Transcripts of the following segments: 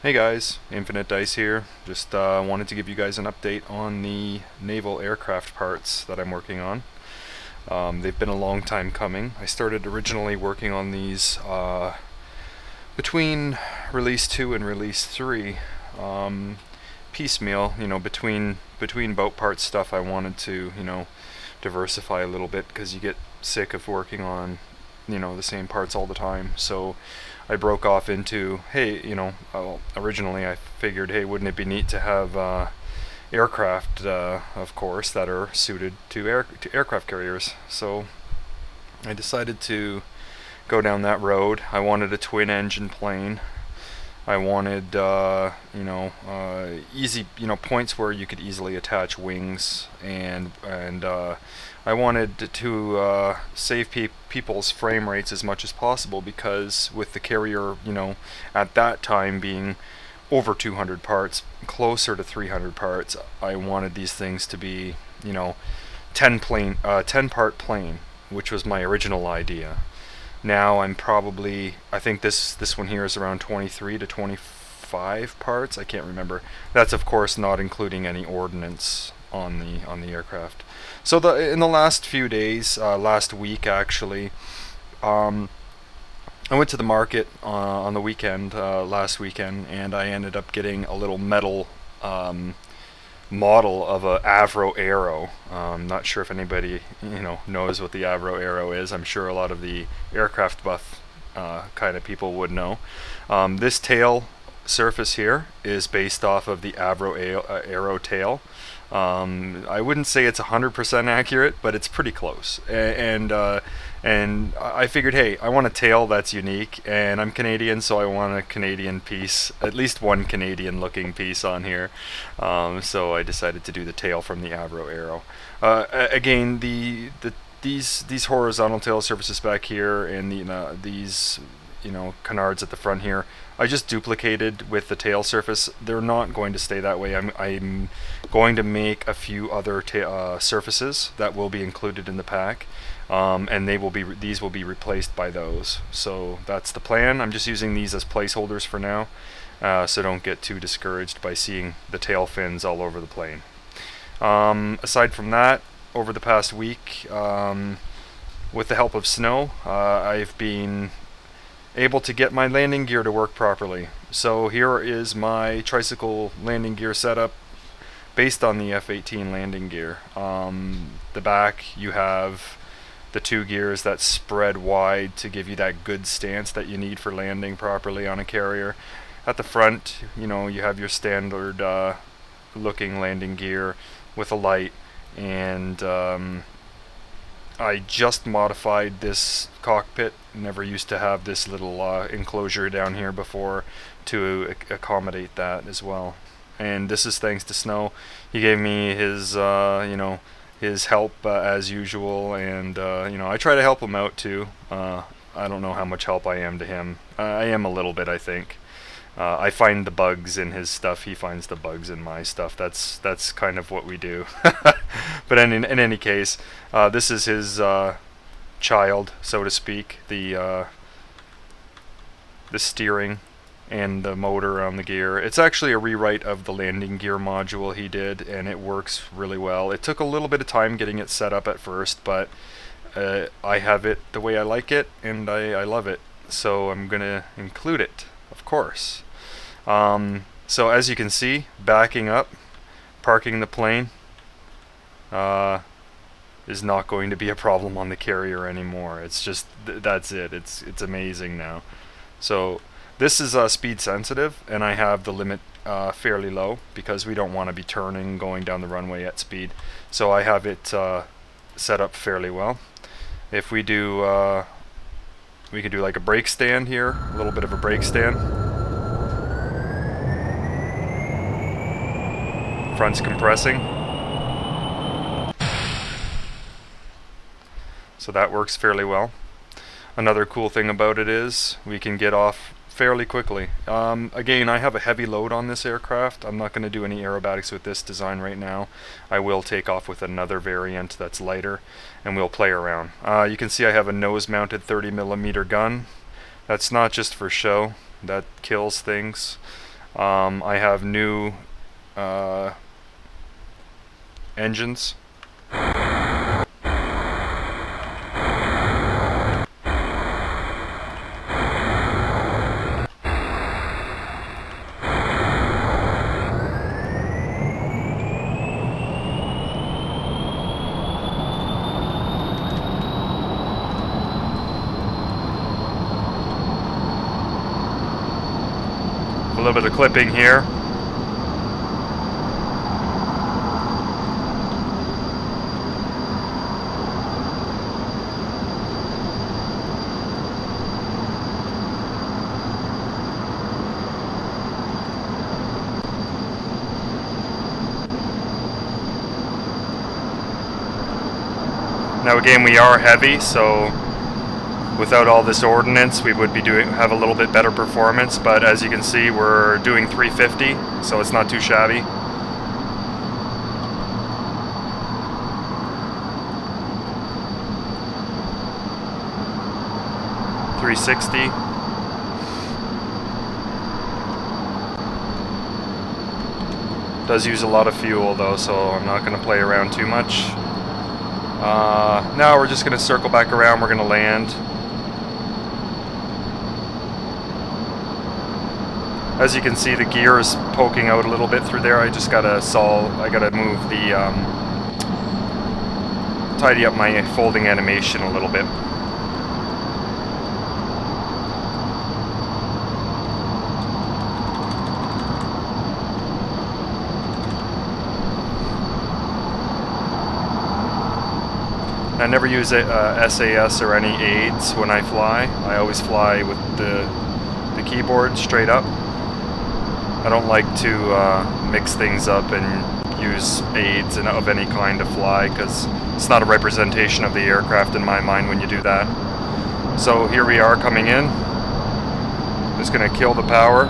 Hey guys, Infinite Dice here. Just wanted to give you guys an update on the Naval Aircraft parts that I'm working on. They've been a long time coming. I started originally working on these between Release 2 and Release 3. Piecemeal, between boat parts stuff I wanted to, diversify a little bit because you get sick of working on, the same parts all the time. So I broke off into, hey, originally I figured, hey, wouldn't it be neat to have aircraft, of course, that are suited to aircraft carriers. So I decided to go down that road. I wanted a twin engine plane. I wanted, easy, points where you could easily attach wings, and I wanted to save people's frame rates as much as possible, because with the carrier, at that time being over 200 parts, closer to 300 parts, I wanted these things to be, 10 part plane, which was my original idea. Now I think this one here is around 23 to 25 parts. I can't remember. That's of course not including any ordnance on the aircraft. So in the last few days, last week actually, I went to the market on the weekend, last weekend, and I ended up getting a little metal model of a Avro Arrow. Not sure if anybody knows what the Avro Arrow is. I'm sure a lot of the aircraft buff kind of people would know. This tail surface here is based off of the Avro Arrow tail. I wouldn't say it's 100% accurate, but it's pretty close. And I figured, hey, I want a tail that's unique, and I'm Canadian, so I want a Canadian piece, at least one Canadian-looking piece on here. So I decided to do the tail from the Avro Arrow. Again, these horizontal tail surfaces back here, and these canards at the front here, I just duplicated with the tail surface. They're not going to stay that way. I'm going to make a few other surfaces that will be included in the pack, and these will be replaced by those. So that's the plan. I'm just using these as placeholders for now, so don't get too discouraged by seeing the tail fins all over the plane. Aside from that, over the past week, with the help of snow, I've been able to get my landing gear to work properly. So here is my tricycle landing gear setup based on the F-18 landing gear. The back, you have the two gears that spread wide to give you that good stance that you need for landing properly on a carrier. At the front, you have your standard looking landing gear with a light, and I just modified this cockpit. Never used to have this little enclosure down here before to accommodate that as well. And this is thanks to Snow. He gave me his, his help as usual, and I try to help him out too. I don't know how much help I am to him. I am a little bit, I think. I find the bugs in his stuff. He finds the bugs in my stuff. That's kind of what we do. But in any case, this is his child, so to speak. The steering and the motor on the gear. It's actually a rewrite of the landing gear module he did, and it works really well. It took a little bit of time getting it set up at first, but I have it the way I like it, and I love it. So I'm gonna include it, of course. So as you can see, backing up, parking the plane is not going to be a problem on the carrier anymore. It's just, that's it. It's amazing now. So this is speed sensitive, and I have the limit fairly low because we don't want to be turning going down the runway at speed. So I have it set up fairly well. If we do, we can do like a brake stand here, a little bit of a brake stand. Front's compressing. So that works fairly well. Another cool thing about it is we can get off fairly quickly. Again, I have a heavy load on this aircraft. I'm not going to do any aerobatics with this design right now. I will take off with another variant that's lighter, and we'll play around. You can see I have a nose-mounted 30mm gun. That's not just for show. That kills things. I have new engines. A little bit of clipping here. Now again, we are heavy, so without all this ordnance we would be have a little bit better performance, but as you can see we're doing 350, so it's not too shabby. $360. Does use a lot of fuel though, so I'm not going to play around too much. Now we're just going to circle back around, we're going to land. As you can see, the gear is poking out a little bit through there. I just gotta move the, tidy up my folding animation a little bit. I never use SAS or any aids when I fly. I always fly with the keyboard straight up. I don't like to mix things up and use aids of any kind to fly, because it's not a representation of the aircraft in my mind when you do that. So here we are coming in. Just going to kill the power.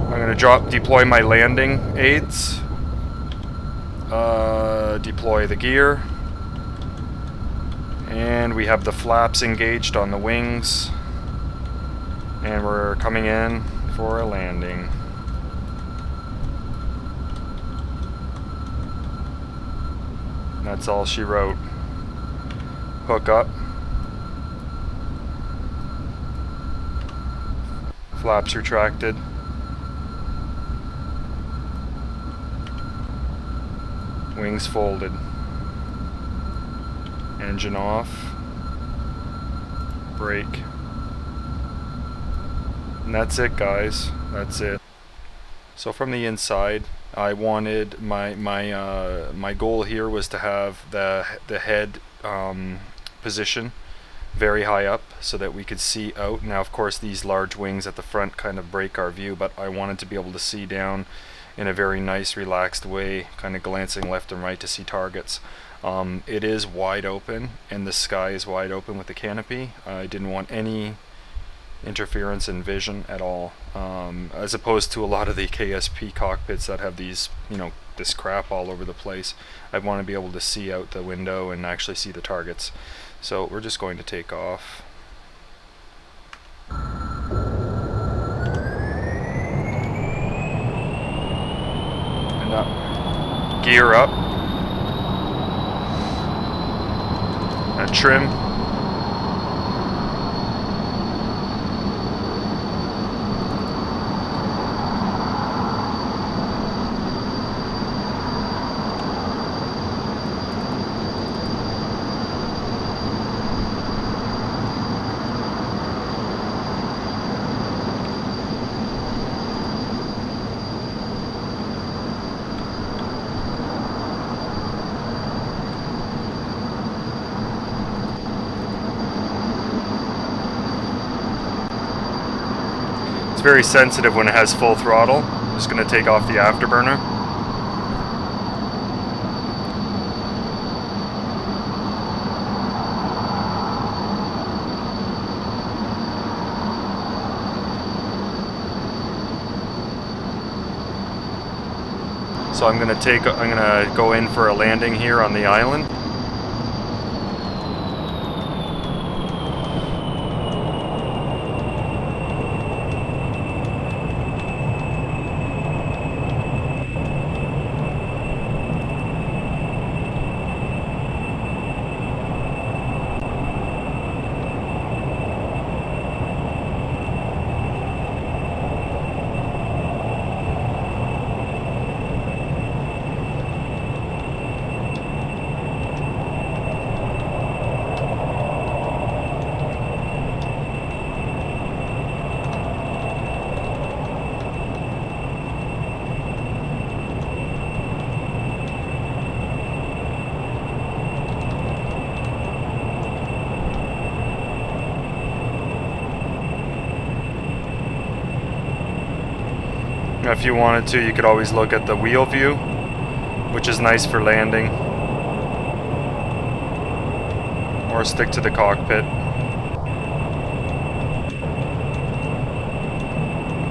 I'm going to deploy my landing aids. Deploy the gear. And we have the flaps engaged on the wings. And we're coming in for a landing. That's all she wrote. Hook up. Flaps retracted. Wings folded. Engine off. Brake. And that's it, guys. That's it. So from the inside, I wanted my goal here was to have the head position very high up so that we could see out. Now, of course, these large wings at the front kind of break our view, but I wanted to be able to see down in a very nice, relaxed way, kind of glancing left and right to see targets. It is wide open, and the sky is wide open with the canopy. I didn't want any interference in vision at all, as opposed to a lot of the KSP cockpits that have these, this crap all over the place. I want to be able to see out the window and actually see the targets. So we're just going to take off. And up. Gear up. And trim. Very sensitive when it has full throttle. I'm just going to take off the afterburner. So I'm going to go in for a landing here on the island. if you wanted to, you could always look at the wheel view, which is nice for landing, or stick to the cockpit.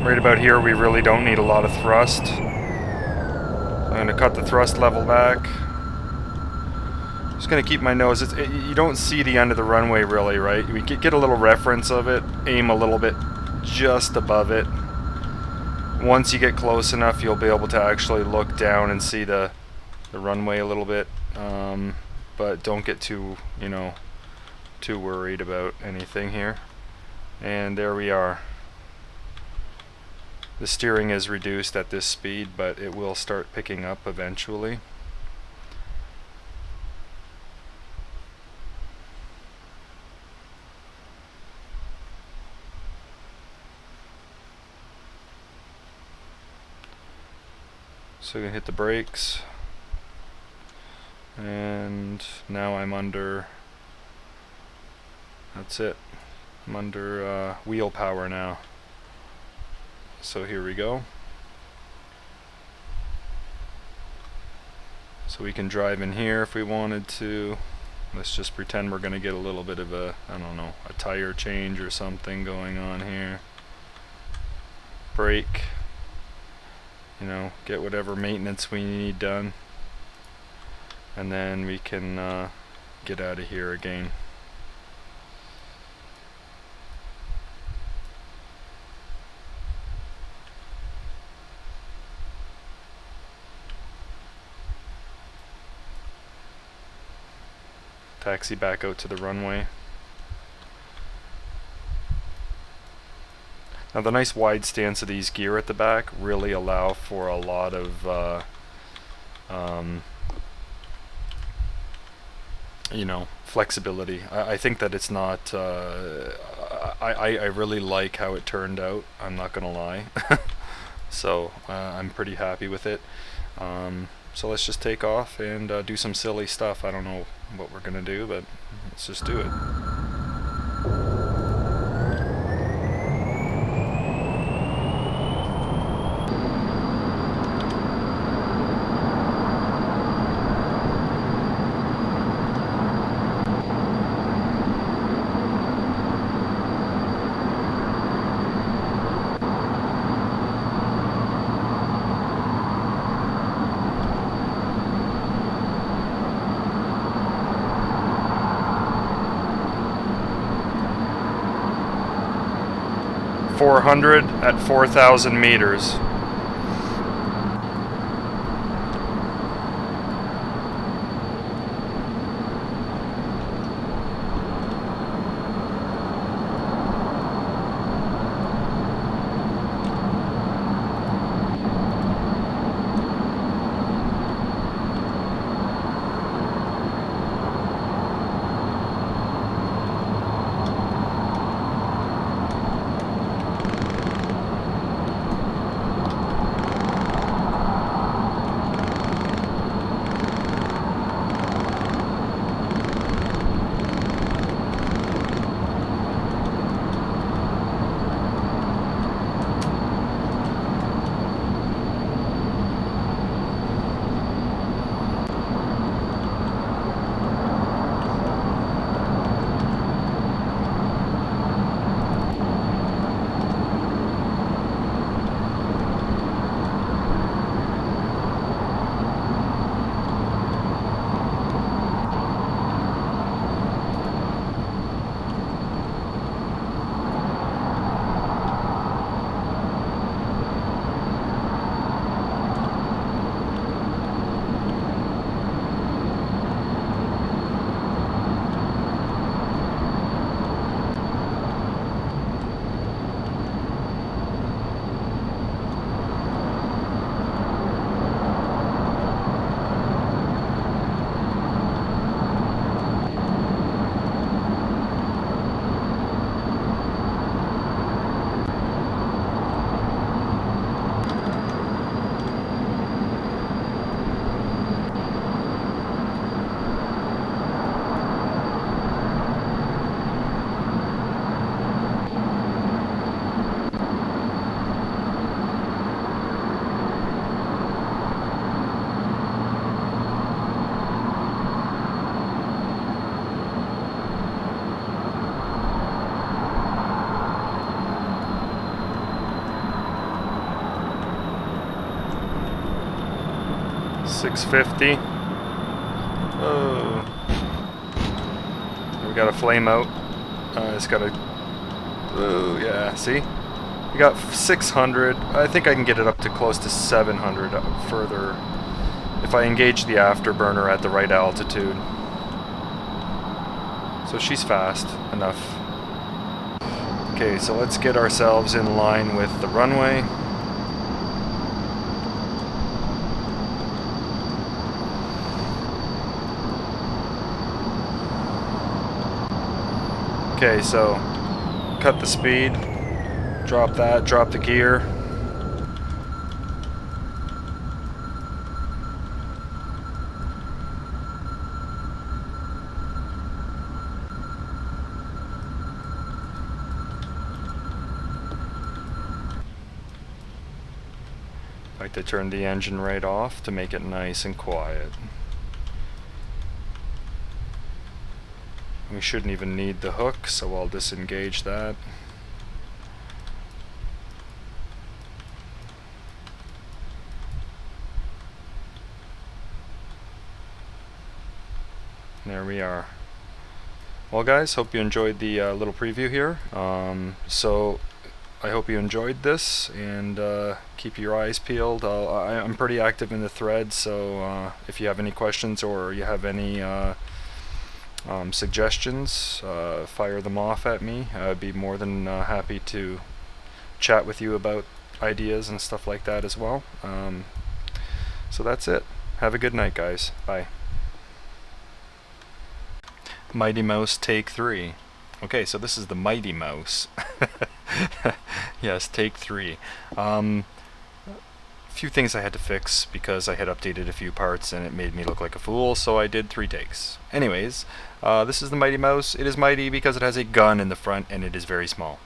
Right about here, we really don't need a lot of thrust. I'm going to cut the thrust level back. Just going to keep my nose. You don't see the end of the runway really, right? We get a little reference of it, aim a little bit just above it. Once you get close enough, you'll be able to actually look down and see the runway a little bit. But don't get too, too worried about anything here. And there we are. The steering is reduced at this speed, but it will start picking up eventually. So we can hit the brakes, and now I'm under, that's it, I'm under wheel power now. So here we go. So we can drive in here if we wanted to. Let's just pretend we're going to get a little bit of a, I don't know, a tire change or something going on here. Brake. Get whatever maintenance we need done. And then we can get out of here again. Taxi back out to the runway. Now the nice wide stance of these gear at the back really allow for a lot of flexibility. I think that it's not I really like how it turned out, I'm not gonna lie. So I'm pretty happy with it. So let's just take off and do some silly stuff. I don't know what we're gonna do, but let's just do it. 400 at 4,000 meters. 650. Oh. We got a flame out. It's got a... Oh, yeah, see? We got 600. I think I can get it up to close to 700 further if I engage the afterburner at the right altitude. So she's fast enough. Okay, so let's get ourselves in line with the runway. Okay, so cut the speed, drop that, drop the gear. I like to turn the engine right off to make it nice and quiet. We shouldn't even need the hook, so I'll disengage that. There we are. Well guys, hope you enjoyed the little preview here. So I hope you enjoyed this, and keep your eyes peeled. I'm pretty active in the thread, so if you have any questions or you have any suggestions, fire them off at me. I'd be more than happy to chat with you about ideas and stuff like that as well. So that's it. Have a good night, guys. Bye. Mighty Mouse take 3. Okay, so this is the Mighty Mouse. Yes, take 3. Few things I had to fix because I had updated a few parts and it made me look like a fool, so I did 3 takes. Anyways, this is the Mighty Mouse. It is mighty because it has a gun in the front and it is very small.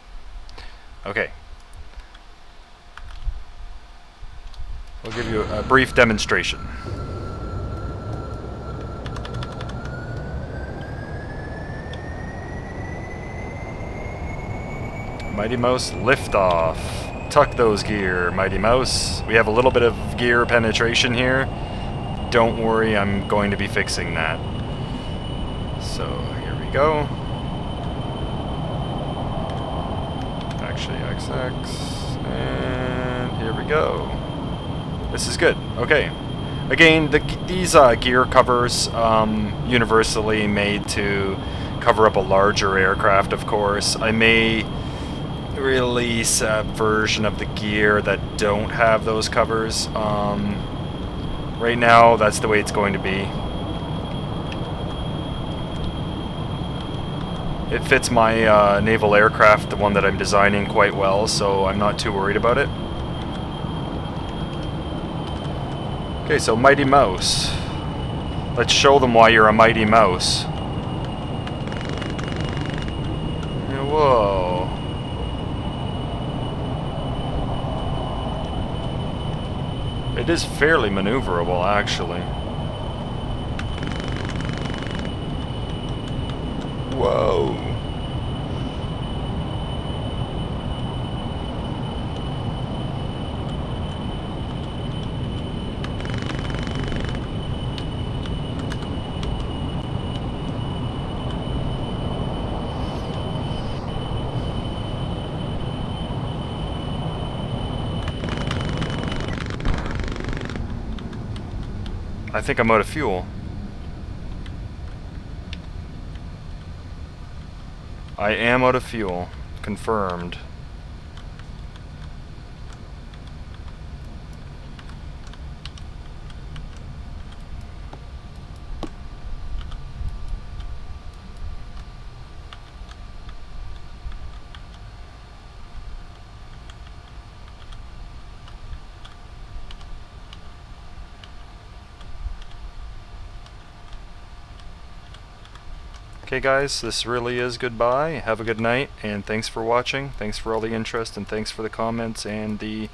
Okay. I'll give you a brief demonstration. Mighty Mouse liftoff. Tuck those gear, Mighty Mouse. We have a little bit of gear penetration here. Don't worry, I'm going to be fixing that. So here we go. Actually, XX. And here we go. This is good. Okay. Again, these gear covers universally made to cover up a larger aircraft, of course. I may release a version of the gear that don't have those covers. Right now, that's the way it's going to be. It fits my Naval Aircraft, the one that I'm designing, quite well, so I'm not too worried about it. Okay, so Mighty Mouse. Let's show them why you're a Mighty Mouse. Whoa. It is fairly maneuverable, actually. Whoa. I think I'm out of fuel. I am out of fuel. Confirmed. Okay guys, this really is goodbye. Have a good night, and thanks for watching. Thanks for all the interest, and thanks for the comments and the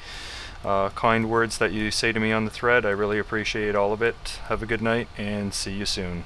kind words that you say to me on the thread. I really appreciate all of it. Have a good night, and see you soon.